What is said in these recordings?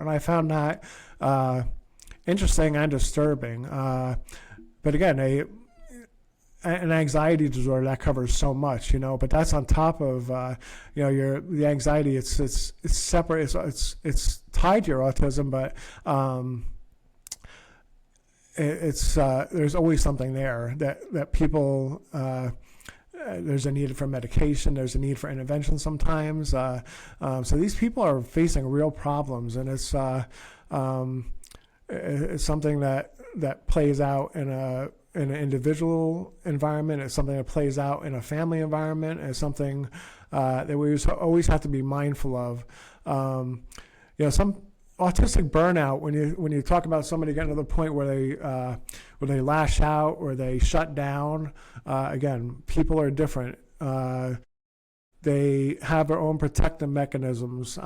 And I found that interesting and disturbing. But again, an anxiety disorder that covers so much, but that's on top of the anxiety. It's separate. It's tied to your autism, but there's always something there that people. There's a need for medication. There's a need for intervention sometimes. So these people are facing real problems, and it's something that plays out in an individual environment. It's something that plays out in a family environment. It's something that we always have to be mindful of. Some autistic burnout, when you talk about somebody getting to the point where they lash out or they shut down, again, people are different. They have their own protective mechanisms.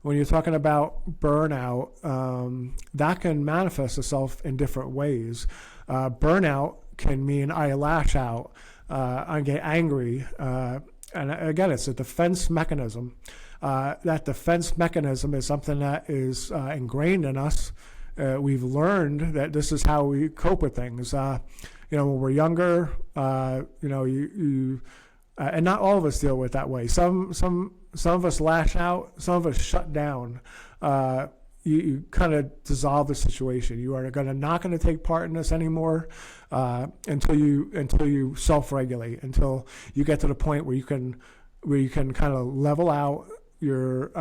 When you're talking about burnout, that can manifest itself in different ways. Burnout can mean I lash out, I get angry, and again, it's a defense mechanism. That defense mechanism is something that is ingrained in us. We've learned that this is how we cope with things. When we're younger, and not all of us deal with it that way. Some of us lash out, some of us shut down. You kind of dissolve the situation. You are not going to take part in this anymore until you self-regulate, until you get to the point where you can kind of level out your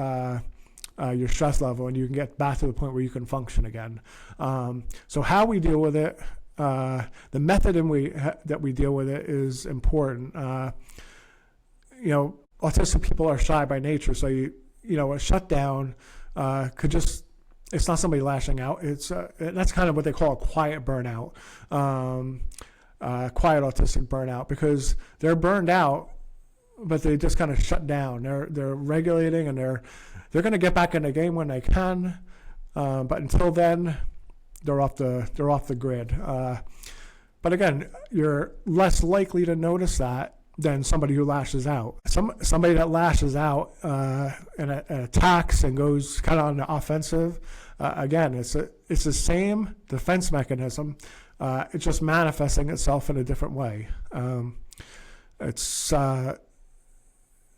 stress level, and you can get back to the point where you can function again. So how we deal with it, the method that we deal with it is important. Autistic people are shy by nature, so a shutdown could just, it's not somebody lashing out. That's kind of what they call a quiet burnout, quiet autistic burnout, because they're burned out, but they just kind of shut down. They're regulating, and they're going to get back in the game when they can, but until then, they're off the grid. But again, you're less likely to notice that than somebody who lashes out. Somebody that lashes out and attacks and goes kind of on the offensive. Again, it's the same defense mechanism. It's just manifesting itself in a different way. It's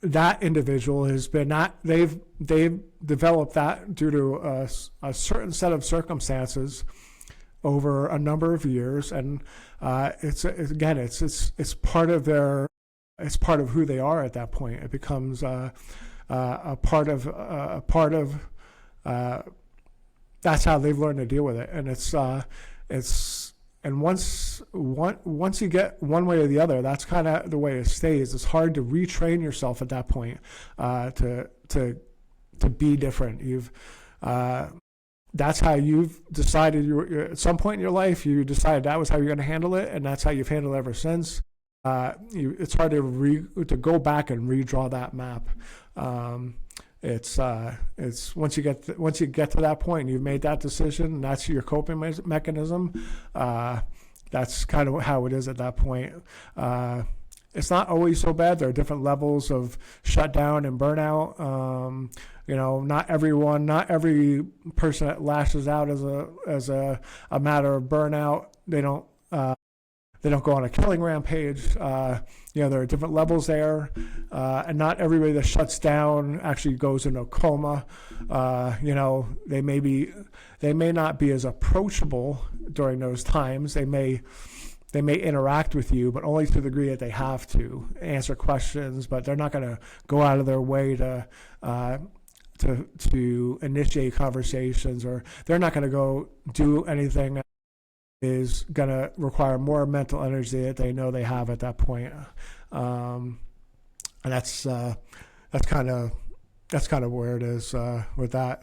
that individual has been they've developed that due to a certain set of circumstances over a number of years, and it's part of their. It's part of who they are at that point. It becomes a part of that's how they've learned to deal with it, and once you get one way or the other, that's kind of the way it stays. It's hard to retrain yourself at that point to be different. That's how you've decided. At some point in your life, you decided that was how you're going to handle it, and that's how you've handled it ever since. It's hard to go back and redraw that map. It's once you get to that point, and you've made that decision, and that's your coping mechanism. That's kind of how it is at that point. It's not always so bad. There are different levels of shutdown and burnout. Not every person that lashes out as a matter of burnout. They don't go on a killing rampage. There are different levels there, and not everybody that shuts down actually goes into a coma. They may not be as approachable during those times. They may interact with you, but only to the degree that they have to answer questions. But they're not going to go out of their way to initiate conversations, or they're not going to go do anything that is going to require more mental energy that they know they have at that point. And that's kind of where it is with that.